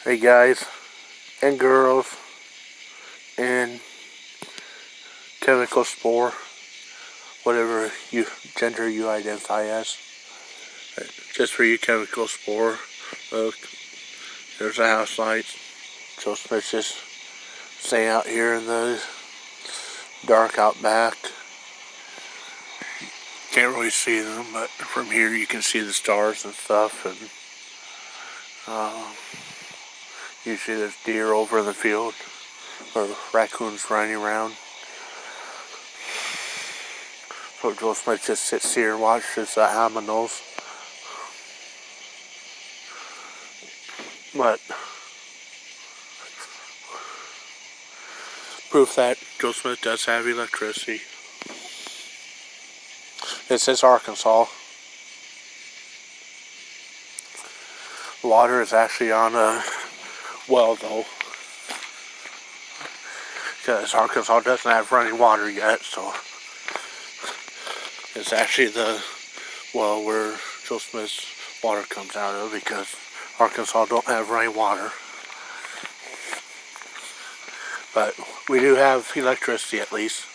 Hey guys and girls and chemical spore, whatever gender you identify as. Just for you chemical spore, look, there's the house lights. Joe Smith's just staying out here in the dark out back. Can't really see them, but from here you can see the stars and stuff. And usually there's deer over in the field or raccoons running around. So Joe Smith just sits here and watches the aminals. But proof that Joe Smith does have electricity. This is Arkansas. Water is actually on a well though, because Arkansas doesn't have running water yet, so it's actually the well where Joe Smith's water comes out of, because Arkansas don't have running water. But we do have electricity at least.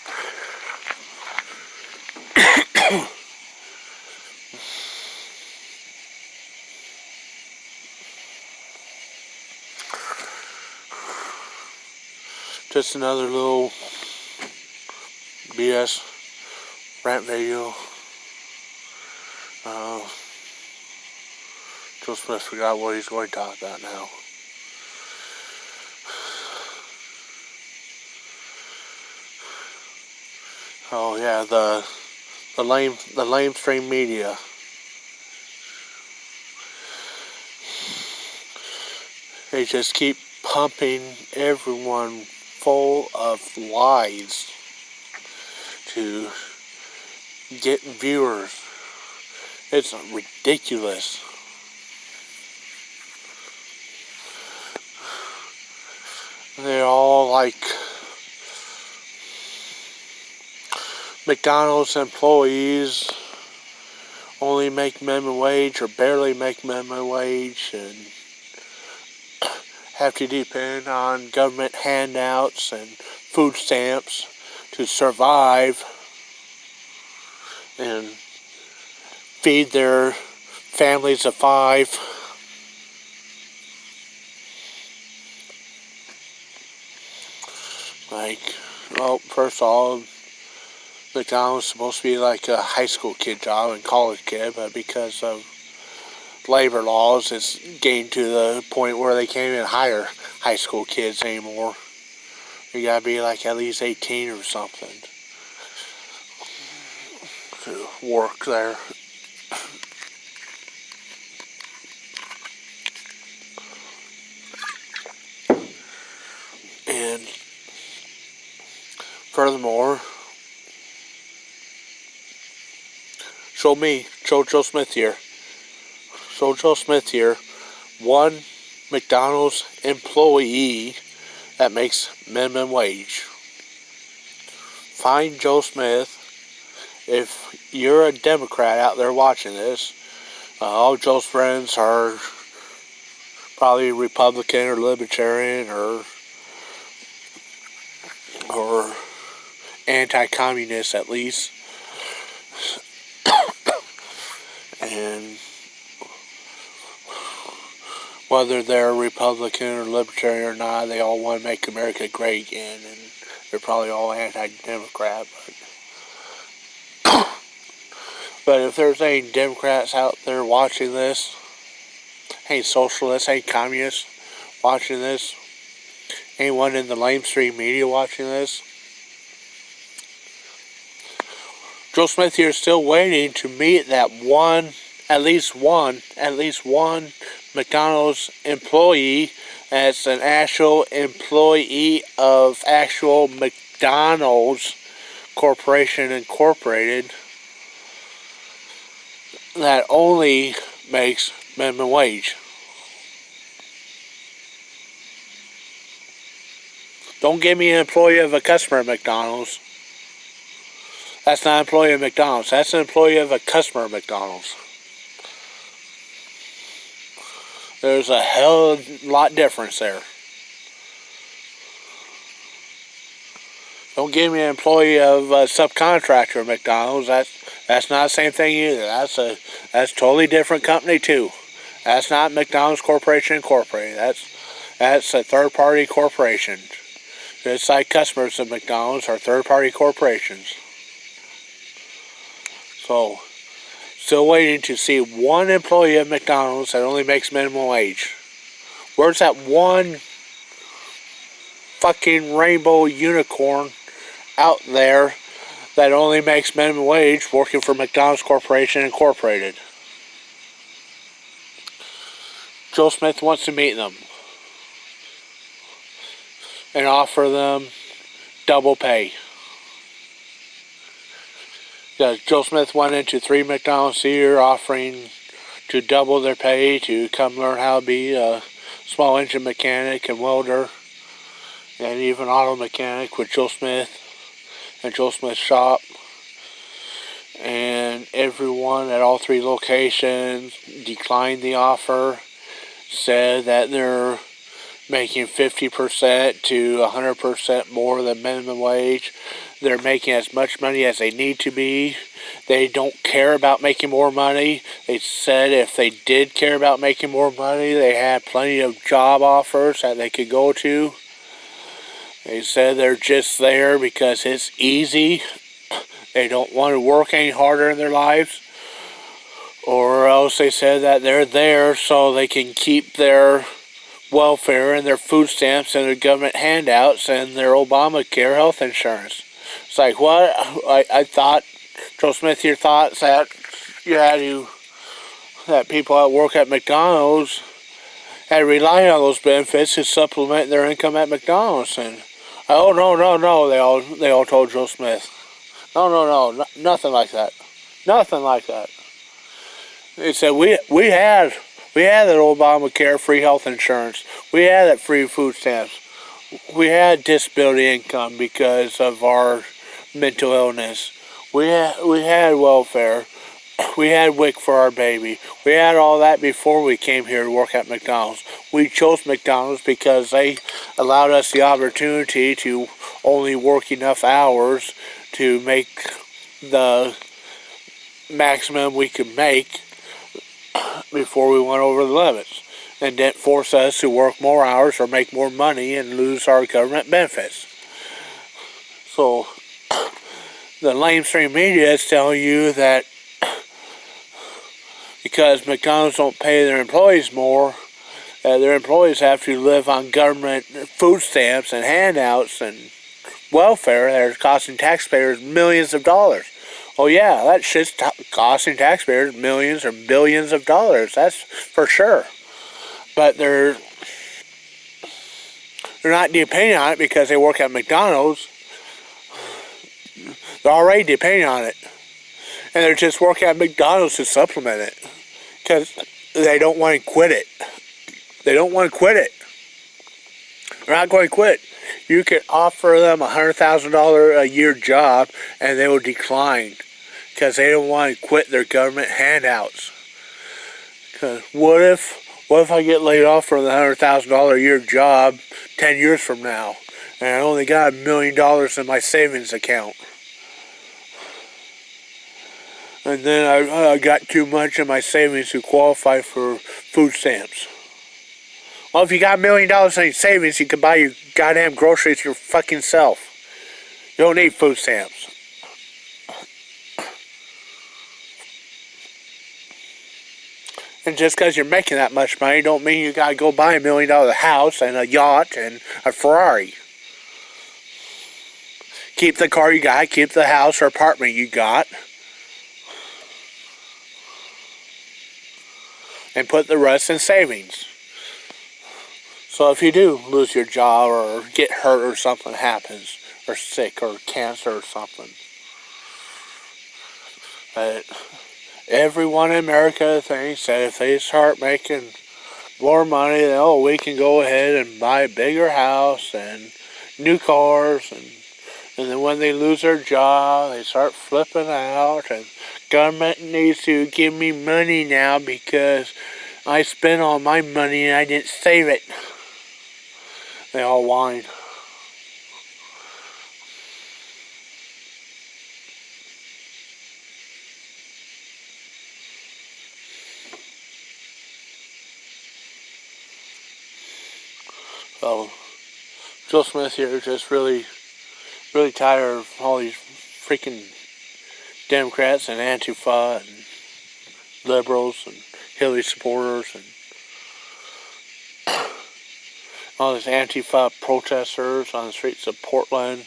Just another little BS rant video. Joe Smith forgot what he's going to talk about now. Oh yeah, the lamestream media. They just keep pumping everyone full of lies to get viewers. It's ridiculous. They're all like McDonald's employees only make minimum wage or barely make minimum wage and have to depend on government handouts and food stamps to survive and feed their families of 5. Like, well, first of all, McDonald's is supposed to be like a high school kid job and college kid, but because of labor laws, it's getting to the point where they can't even hire high school kids anymore. You gotta be like at least 18 or something to work there. And furthermore, show Joe Smith here. So Joe Smith here, one McDonald's employee that makes minimum wage. Find Joe Smith. If you're a Democrat out there watching this, all Joe's friends are probably Republican or Libertarian or anti-communist at least. And whether they're Republican or Libertarian or not, they all want to make America great again, and they're probably all anti-Democrat. But if there's any Democrats out there watching this, any socialists, any communists watching this, anyone in the lamestream media watching this, Joe Smith here is still waiting to meet that at least one McDonald's employee that's an actual employee of actual McDonald's Corporation Incorporated that only makes minimum wage. Don't give me an employee of a customer at McDonald's. That's not an employee of McDonald's. That's an employee of a customer at McDonald's. There's a hell of a lot difference there. Don't give me an employee of a subcontractor at McDonald's. That's not the same thing either. That's totally different company too. That's not McDonald's Corporation Incorporated. That's a third party corporation. It's like customers of McDonald's are third party corporations. So, still waiting to see one employee of McDonald's that only makes minimum wage. Where's that one fucking rainbow unicorn out there that only makes minimum wage working for McDonald's Corporation Incorporated? Joe Smith wants to meet them and offer them double pay. Joe Smith went into 3 McDonald's a year offering to double their pay to come learn how to be a small engine mechanic and welder and even auto mechanic with Joe Smith and Joe Smith's shop. And everyone at all 3 locations declined the offer, said that they're making 50% to 100% more than minimum wage. They're making as much money as they need to be. They don't care about making more money. They said if they did care about making more money, they had plenty of job offers that they could go to. They said they're just there because it's easy. They don't want to work any harder in their lives. Or else they said that they're there so they can keep their welfare and their food stamps and their government handouts and their Obamacare health insurance. It's like, what? I thought, Joe Smith, your thoughts that that people that work at McDonald's had to rely on those benefits to supplement their income at McDonald's. And oh no, they all told Joe Smith, no, nothing like that, nothing like that. They said we had that Obamacare free health insurance, we had that free food stamps, we had disability income because of our mental illness, we had welfare, we had WIC for our baby. We had all that before we came here to work at McDonald's. We chose McDonald's because they allowed us the opportunity to only work enough hours to make the maximum we could make before we went over the limits, and didn't force us to work more hours or make more money and lose our government benefits. So the lamestream media is telling you that because McDonald's don't pay their employees more, their employees have to live on government food stamps and handouts and welfare that are costing taxpayers millions of dollars. Oh yeah, that shit's costing taxpayers millions or billions of dollars, that's for sure. But they're not depending on it because they work at McDonald's. They're already depending on it. And they're just working at McDonald's to supplement it. Because they don't want to quit it. They don't want to quit it. They're not going to quit. You can offer them a $100,000 a year job and they will decline. Because they don't want to quit their government handouts. Because what if I get laid off from the $100,000 a year job 10 years from now, and I only got $1 million in my savings account? And then I got too much in my savings to qualify for food stamps. Well, if you got $1 million in your savings, you can buy your goddamn groceries your fucking self. You don't need food stamps. And just because you're making that much money don't mean you gotta go buy $1 million house and a yacht and a Ferrari. Keep the car you got, keep the house or apartment you got, and put the rest in savings. So if you do lose your job or get hurt or something happens, or sick or cancer or something, but everyone in America thinks that if they start making more money, then we can go ahead and buy a bigger house and new cars, and then when they lose their job, they start flipping out, and government needs to give me money now because I spent all my money and I didn't save it. They all whine. So, Joe Smith here is just really tired of all these freaking Democrats and Antifa and liberals and Hillary supporters and all these Antifa protesters on the streets of Portland.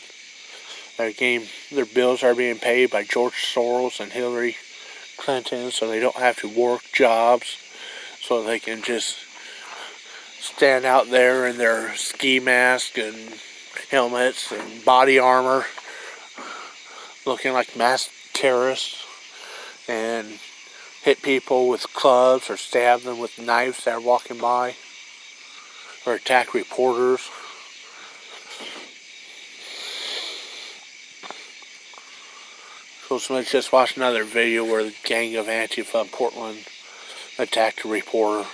Their bills are being paid by George Soros and Hillary Clinton, so they don't have to work jobs, so they can just stand out there in their ski mask and helmets and body armor, looking like masked terrorists, and hit people with clubs or stab them with knives that are walking by, or attack reporters. So Smith just watched another video where the gang of Antifa in Portland attacked a reporter.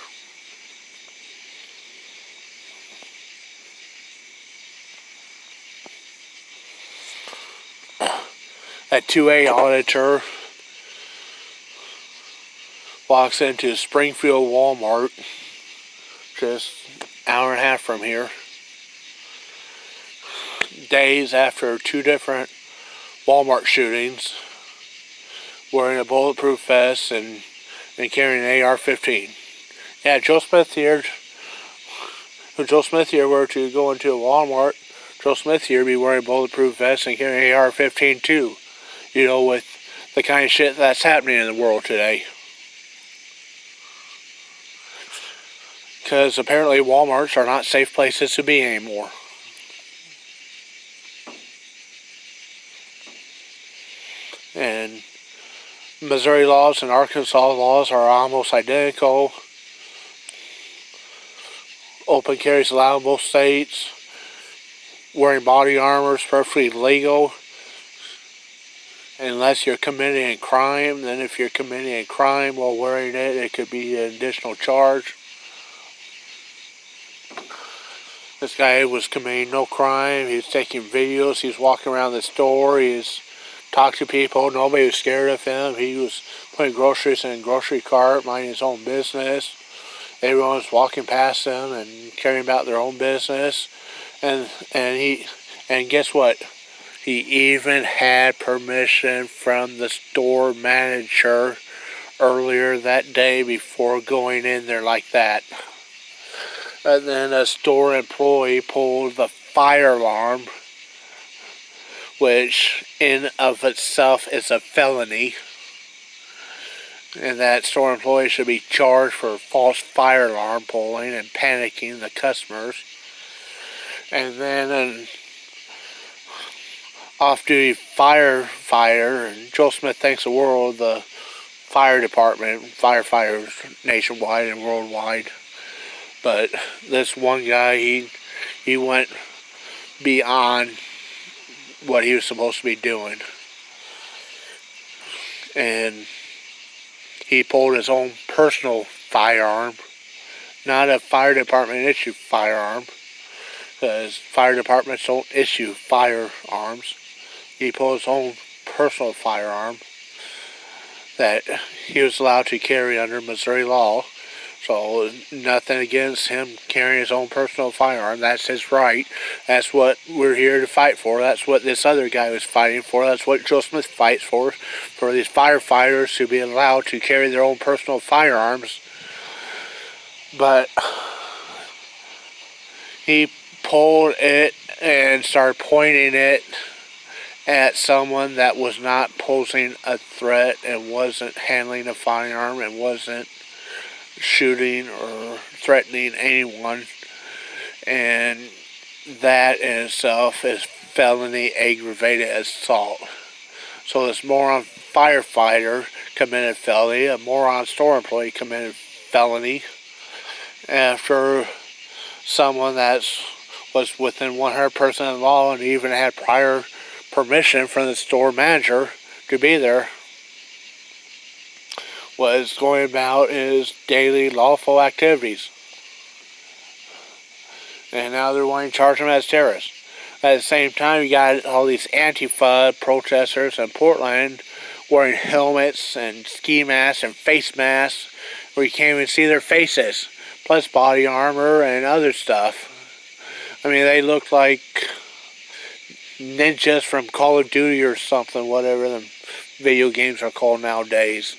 A 2A auditor walks into Springfield Walmart, just an hour and a half from here, days after 2 different Walmart shootings, wearing a bulletproof vest and carrying an AR-15. Yeah, Joe Smith here. If Joe Smith here were to go into a Walmart, Joe Smith here be wearing a bulletproof vest and carrying an AR-15 too. You know, with the kind of shit that's happening in the world today. Because apparently Walmarts are not safe places to be anymore. And Missouri laws and Arkansas laws are almost identical. Open carry is allowed in both states. Wearing body armor is perfectly legal, unless you're committing a crime. Then if you're committing a crime while wearing it, it could be an additional charge. This guy was committing no crime. He was taking videos. He was walking around the store. He was talking to people. Nobody was scared of him. He was putting groceries in a grocery cart, minding his own business. Everyone was walking past him and caring about their own business. And guess what? He even had permission from the store manager earlier that day before going in there like that. And then a store employee pulled the fire alarm, which in of itself is a felony. And that store employee should be charged for false fire alarm pulling and panicking the customers. And then an off-duty firefighter, and Joe Smith thanks the world, the fire department, firefighters nationwide and worldwide. But this one guy, he went beyond what he was supposed to be doing. And he pulled his own personal firearm, not a fire department issued firearm, because fire departments don't issue firearms. He pulled his own personal firearm that he was allowed to carry under Missouri law. So nothing against him carrying his own personal firearm. That's his right. That's what we're here to fight for. That's what this other guy was fighting for. That's what Joe Smith fights for these firefighters to be allowed to carry their own personal firearms. But he pulled it and started pointing it at someone that was not posing a threat and wasn't handling a firearm and wasn't shooting or threatening anyone, and that in itself is felony aggravated assault. So this moron firefighter committed felony, a moron store employee committed felony after someone that was within 100% of the law and even had prior permission from the store manager to be there was going about his daily lawful activities. And now they're wanting to charge him as terrorists. At the same time, you got all these Antifa protesters in Portland wearing helmets and ski masks and face masks where you can't even see their faces, plus body armor and other stuff. I mean, they look like ninjas from Call of Duty or something, whatever the video games are called nowadays.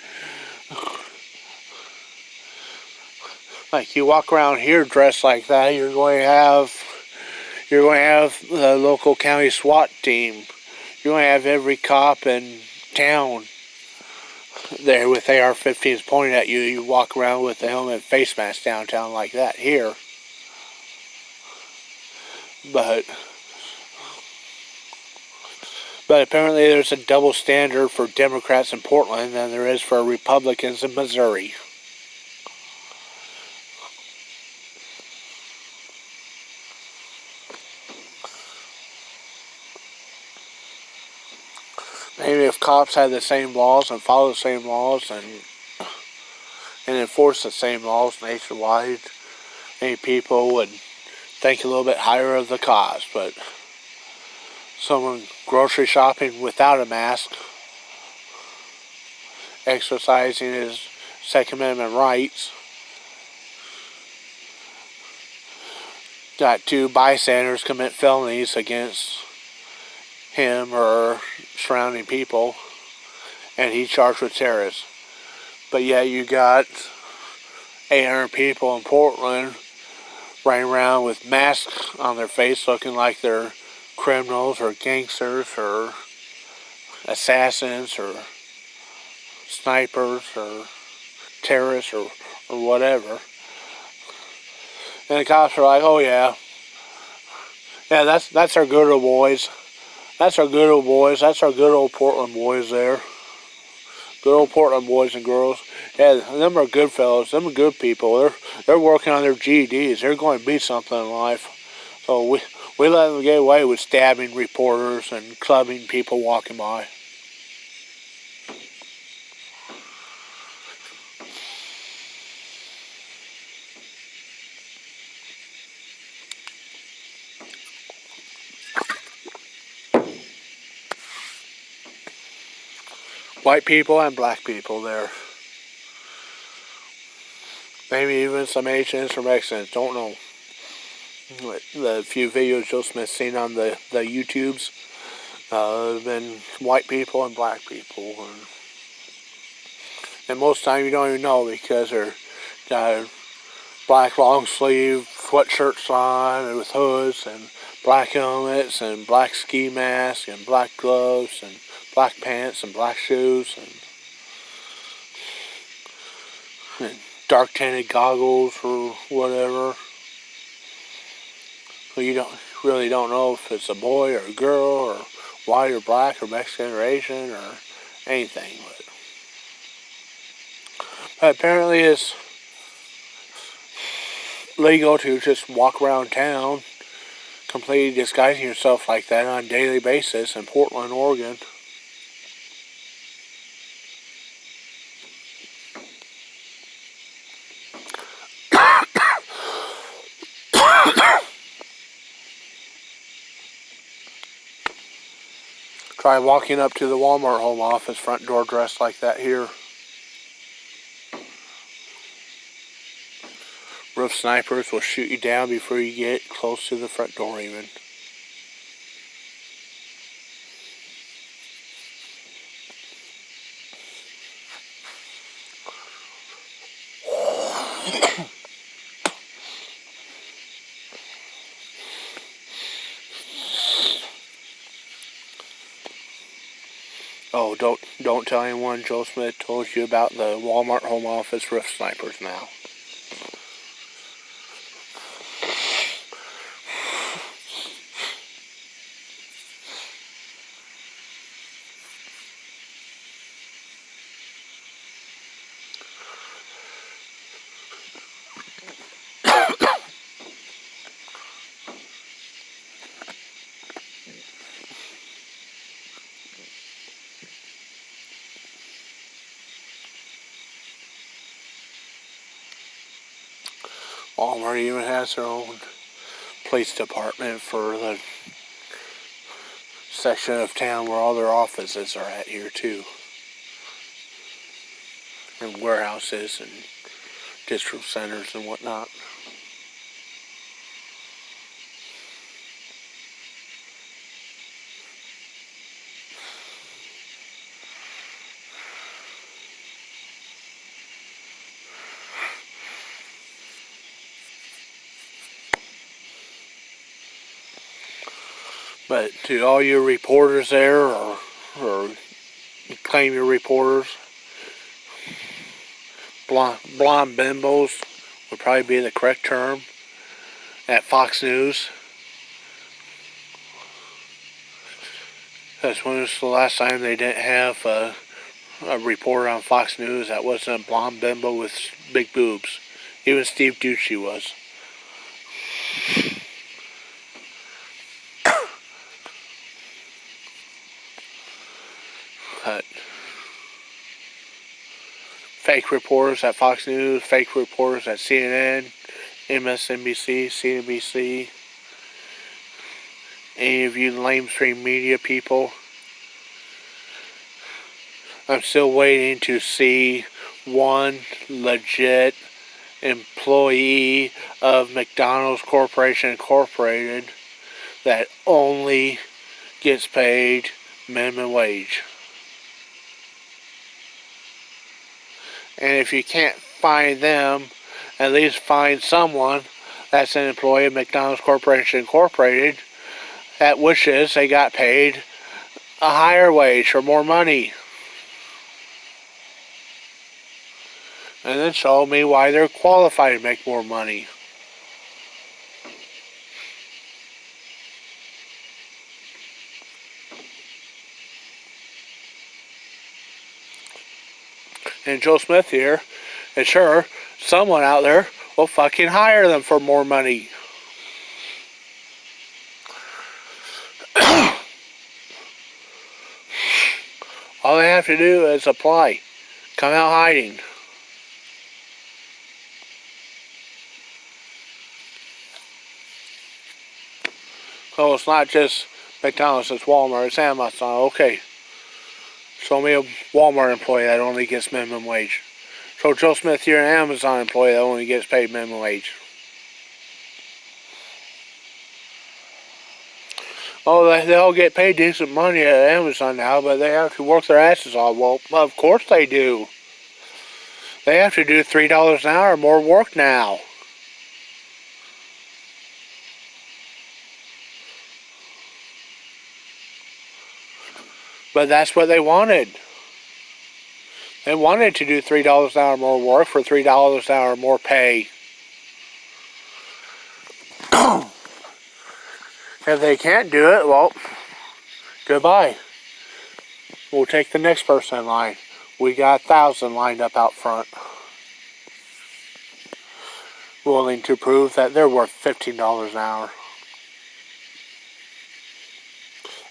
Like, you walk around here dressed like that, you're going to have the local county SWAT team. You're going to have every cop in town there with AR-15s pointing at you. You walk around with the helmet and face mask downtown like that here. But apparently there's a double standard for Democrats in Portland than there is for Republicans in Missouri. Maybe if cops had the same laws and follow the same laws and enforce the same laws nationwide, maybe people would think a little bit higher of the cause. But someone grocery shopping without a mask, exercising his Second Amendment rights, got two bystanders commit felonies against him or surrounding people, and he's charged with terrorism. But yet you got 800 people in Portland running around with masks on their face looking like they're criminals or gangsters or assassins or snipers or terrorists or whatever. And the cops are like, oh yeah, that's our good old boys. That's our good old boys. That's our good old Portland boys there. Good old Portland boys and girls. Yeah, them are good fellows. Them are good people. They're working on their GEDs. They're going to be something in life. So we let them get away with stabbing reporters and clubbing people walking by. White people and black people there. Maybe even some Asians or Mexicans. Don't know. The few videos Joe Smith's seen on the YouTubes have been white people and black people. And most of the time you don't even know because they're got black long sleeve sweatshirts on and with hoods and black helmets and black ski masks and black gloves and black pants and black shoes and dark tinted goggles or whatever. So you really don't know if it's a boy or a girl or white or black or Mexican or Asian or anything. But apparently it's legal to just walk around town completely disguising yourself like that on a daily basis in Portland, Oregon. Try walking up to the Walmart home office front door dressed like that here. Roof snipers will shoot you down before you get close to the front door even. Oh, don't tell anyone Joe Smith told you about the Walmart home office roof snipers now. Walmart even has their own police department for the section of town where all their offices are at here too. And warehouses and district centers and whatnot. But to all you reporters there, or claim you're reporters, blonde bimbos would probably be the correct term at Fox News. That's when was the last time they didn't have a reporter on Fox News that wasn't a blonde bimbo with big boobs. Even Steve Ducey was. But fake reporters at Fox News, fake reporters at CNN, MSNBC, CNBC, any of you lamestream media people, I'm still waiting to see one legit employee of McDonald's Corporation Incorporated that only gets paid minimum wage. And if you can't find them, at least find someone that's an employee of McDonald's Corporation Incorporated that wishes they got paid a higher wage or more money. And then show me why they're qualified to make more money. And Joe Smith here, and sure, someone out there will fucking hire them for more money. All they have to do is apply. Come out hiding. So it's not just McDonald's, it's Walmart, it's Amazon. Okay. Show me a Walmart employee that only gets minimum wage. So Joe Smith here, an Amazon employee that only gets paid minimum wage. Oh, they all get paid decent money at Amazon now, but they have to work their asses off. Well, of course they do. They have to do $3 an hour more work now. But that's what they wanted. They wanted to do $3 an hour more work for $3 an hour more pay. If they can't do it, well, goodbye. We'll take the next person in line. We got 1,000 lined up out front, willing to prove that they're worth $15 an hour.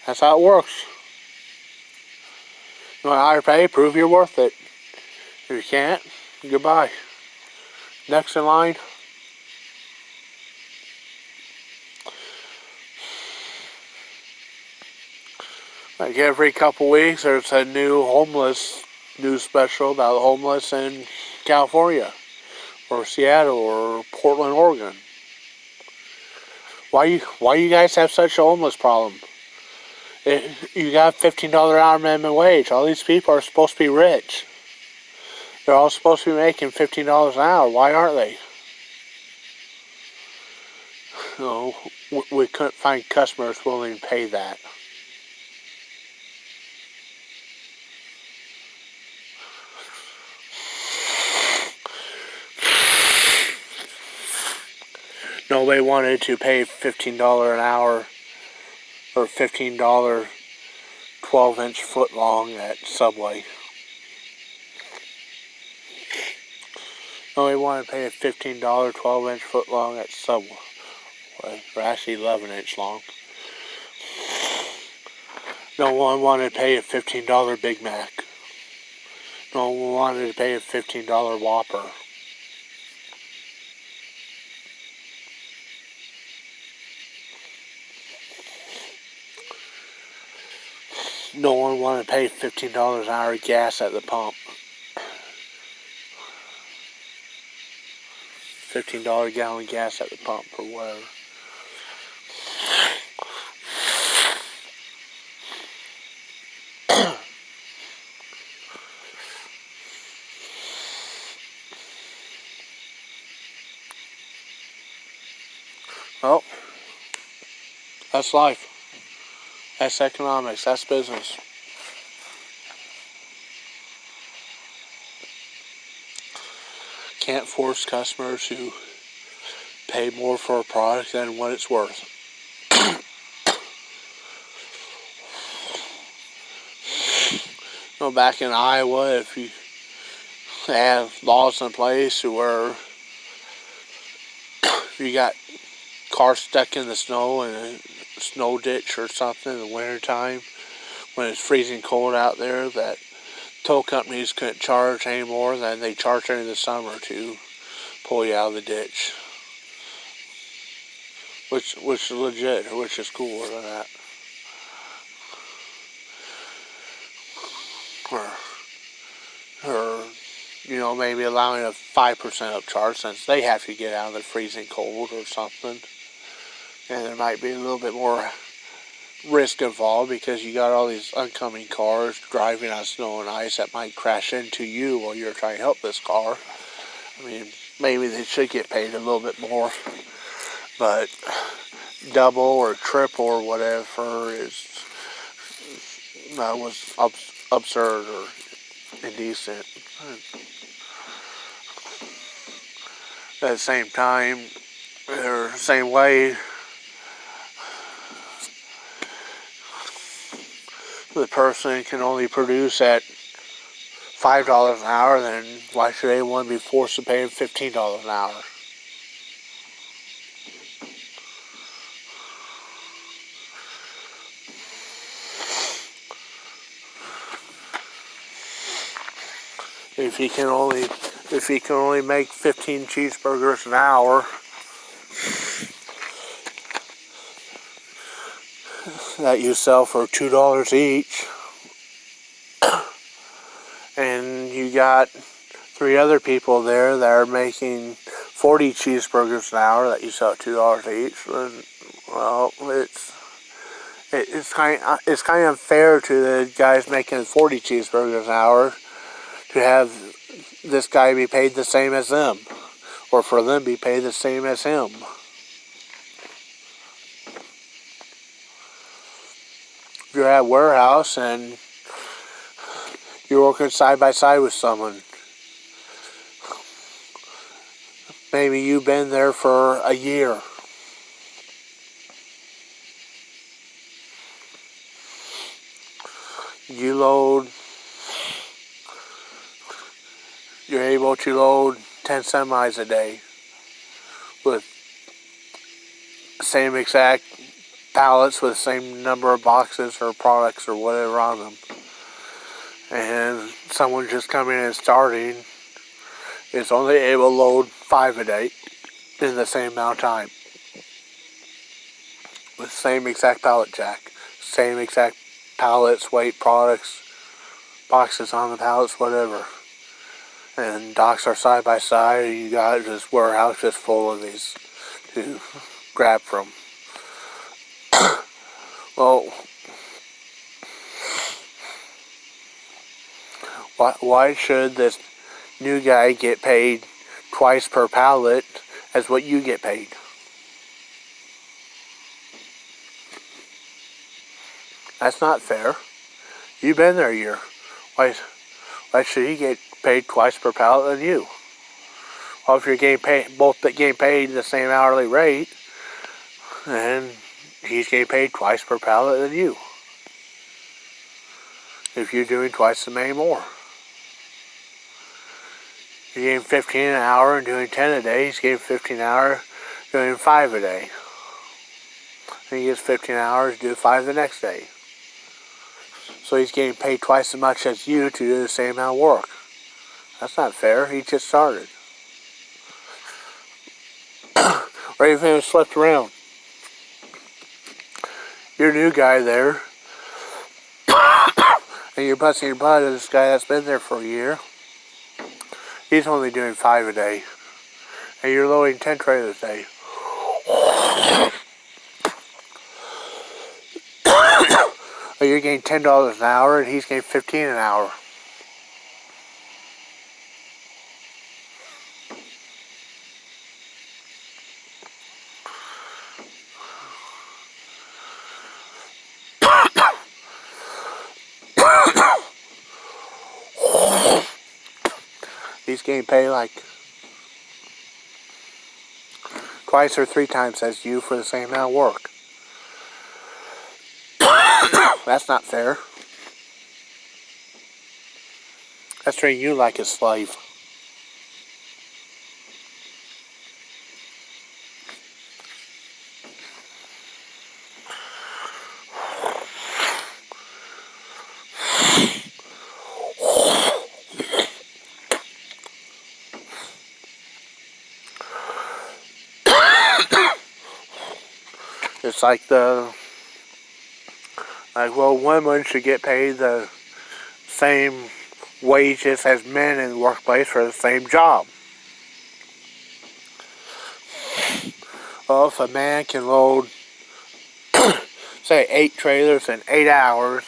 That's how it works. You want higher pay? Prove you're worth it. If you can't, goodbye. Next in line. Like every couple weeks, there's a new homeless news special about the homeless in California, or Seattle, or Portland, Oregon. Why you guys have such a homeless problem? You got $15 an hour minimum wage. All these people are supposed to be rich. They're all supposed to be making $15 an hour. Why aren't they? No, we couldn't find customers willing to pay that. Nobody wanted to pay $15 an hour or $15 12-inch foot long at Subway. Nobody wanted to pay a $15 12-inch foot long at Subway. Or actually 11-inch long. No one wanted to pay a $15 Big Mac. No one wanted to pay a $15 Whopper. no one want to pay $15 an hour gas at the pump. $15 gallon gas at the pump or whatever. Well, that's life. That's economics. That's business. Can't force customers to pay more for a product than what it's worth. Back in Iowa, if you have laws in place where if you got cars stuck in the snow in a snow ditch or something in the wintertime when it's freezing cold out there, that tow companies couldn't charge any more than they charge during the summer to pull you out of the ditch. Which is legit, which is cooler than that. Or maybe allowing a 5% upcharge since they have to get out of the freezing cold or something. And there might be a little bit more risk involved because you got all these oncoming cars driving on snow and ice that might crash into you while you're trying to help this car. I mean, maybe they should get paid a little bit more, but double or triple or whatever was absurd or indecent. At the same time, or same way, the person can only produce at $5 an hour, then why should anyone be forced to pay him $15 an hour? If he can only make 15 cheeseburgers an hour, that you sell for $2 each, and you got 3 other people there that are making 40 cheeseburgers an hour that you sell at $2 each, then, well, it's kind of unfair to the guys making 40 cheeseburgers an hour to have this guy be paid the same as them, or for them be paid the same as him. If you're at a warehouse and you're working side by side with someone, maybe you've been there for a year. You're able to load 10 semis a day with same exact pallets with the same number of boxes or products or whatever on them. And someone just coming in and starting is only able to load 5 a day in the same amount of time. With the same exact pallet jack, same exact pallets, weight, products, boxes on the pallets, whatever. And docks are side by side, and you got this warehouse just full of these to grab from. Well, why should this new guy get paid twice per pallet as what you get paid? That's not fair. You've been there a year. Why should he get paid twice per pallet than you? Well, if you're both getting paid the same hourly rate, then he's getting paid twice per pallet than you. If you're doing twice the many more. You're getting 15 an hour and doing 10 a day. He's getting 15 an hour doing 5 a day. And he gets 15 hours to do 5 the next day. So he's getting paid twice as much as you to do the same amount of work. That's not fair. He just started. Or even flipped around. Your new guy there And you're busting your butt at this guy that's been there for a year. He's only doing 5 a day. And you're loading 10 trailers a day. You're getting $10 an hour and he's getting $15 an hour. He's getting paid like twice or 3 times as you for the same amount of work. That's not fair. That's treating you like a slave. It's like women should get paid the same wages as men in the workplace for the same job. Well, if a man can load, say, 8 trailers in 8 hours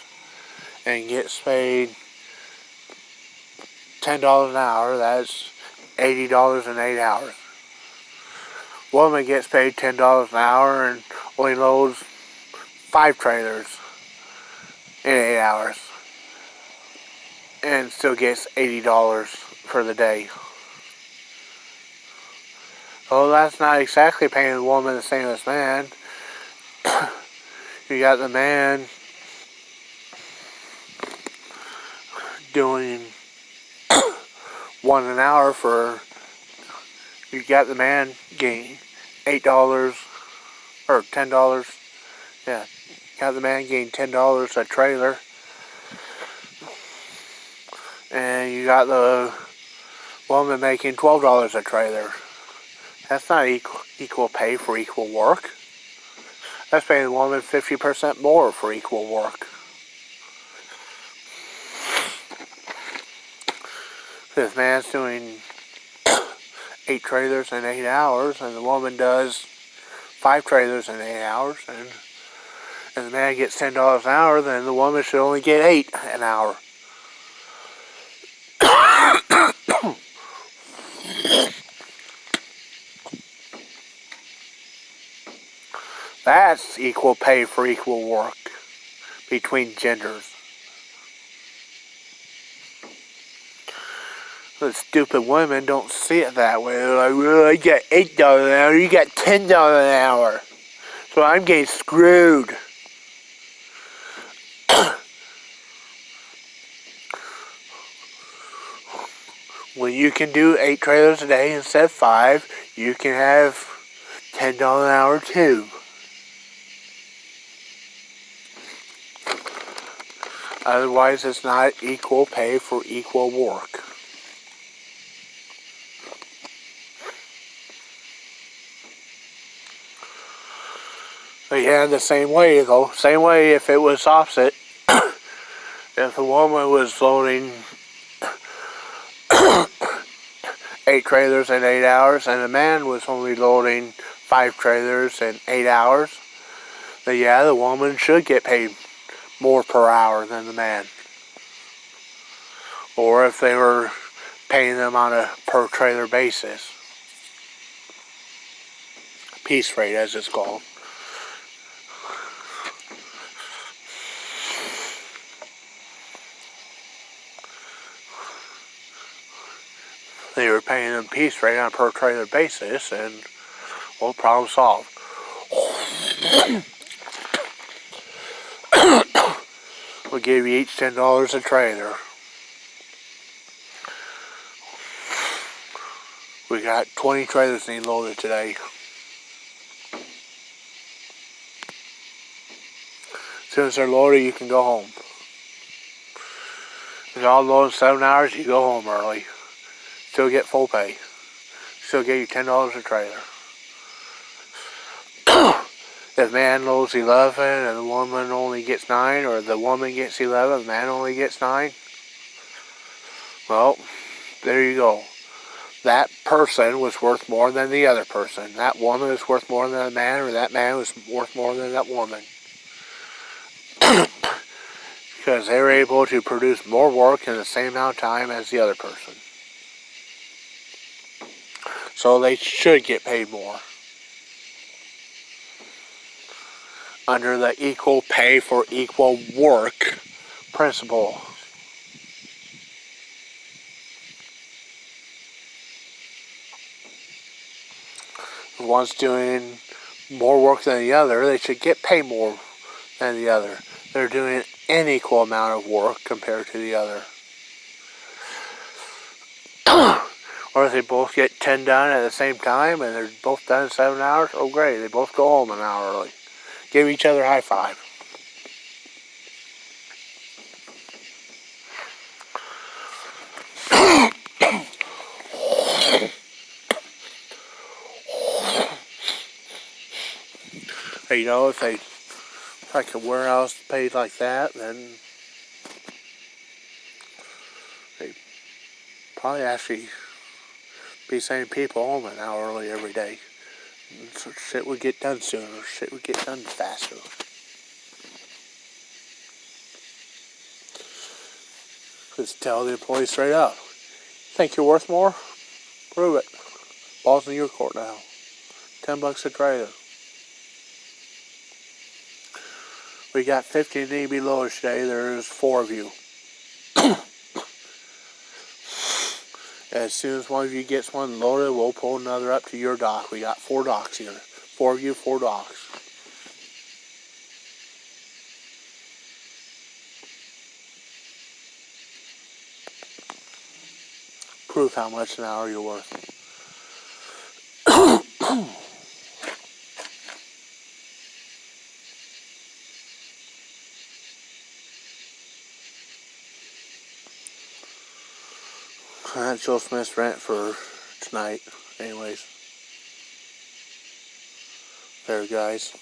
and gets paid $10 an hour, that's $80 in 8 hours. Woman gets paid $10 an hour and only loads 5 trailers in 8 hours and still gets $80 for the day. Well, that's not exactly paying the woman the same as man. You got the man doing 1 an hour for, you got the man getting $8 or $10. Yeah, got the man getting $10 a trailer. And you got the woman making $12 a trailer. That's not equal pay for equal work. That's paying the woman 50% more for equal work. This man's doing 8 trailers in 8 hours, and the woman does 5 trailers in 8 hours, and the man gets $10 an hour, then the woman should only get 8 an hour. That's equal pay for equal work between genders. The stupid women don't see it that way. They're like, well, I got $8 an hour, you got $10 an hour. So I'm getting screwed. When you can do 8 trailers a day instead of 5, you can have $10 an hour too. Otherwise, it's not equal pay for equal work. But yeah, the same way though. Same way if it was opposite. If a woman was loading 8 trailers in 8 hours and a man was only loading 5 trailers in 8 hours, then yeah, the woman should get paid more per hour than the man. Or if they were paying them on a per trailer basis. Piece rate, as it's called. They were paying them piece rate on a per trailer basis, and well, problem solved. We'll give you each $10 a trailer. We got 20 trailers being loaded today. As soon as they're loaded, you can go home. If you're all loaded in 7 hours, you go home early. Still get full pay. Still get you $10 a trailer. If man loads 11 and the woman only gets 9, or the woman gets 11, the man only gets 9, well, there you go. That person was worth more than the other person. That woman is worth more than the man, or that man was worth more than that woman. Because they were able to produce more work in the same amount of time as the other person. So they should get paid more. Under the equal pay for equal work principle. If one's doing more work than the other, they should get paid more than the other. They're doing an equal amount of work compared to the other. Or if they both get 10 done at the same time and they're both done in 7 hours, oh great, they both go home an hour early. Give each other a high five. You know, if they like a warehouse paid like that, then they probably actually be sending people home an hour early every day. So shit would get done sooner. Shit would get done faster. Just tell the employees straight up. Think you're worth more? Prove it. Ball's in your court now. $10 a trailer. We got 50 Navy loads today. There's 4 of you. As soon as one of you gets one loaded, we'll pull another up to your dock. We got 4 docks here. 4 of you, 4 docks. Prove how much an hour you're worth. That's Joe Smith's rant for tonight. Anyways. There, guys.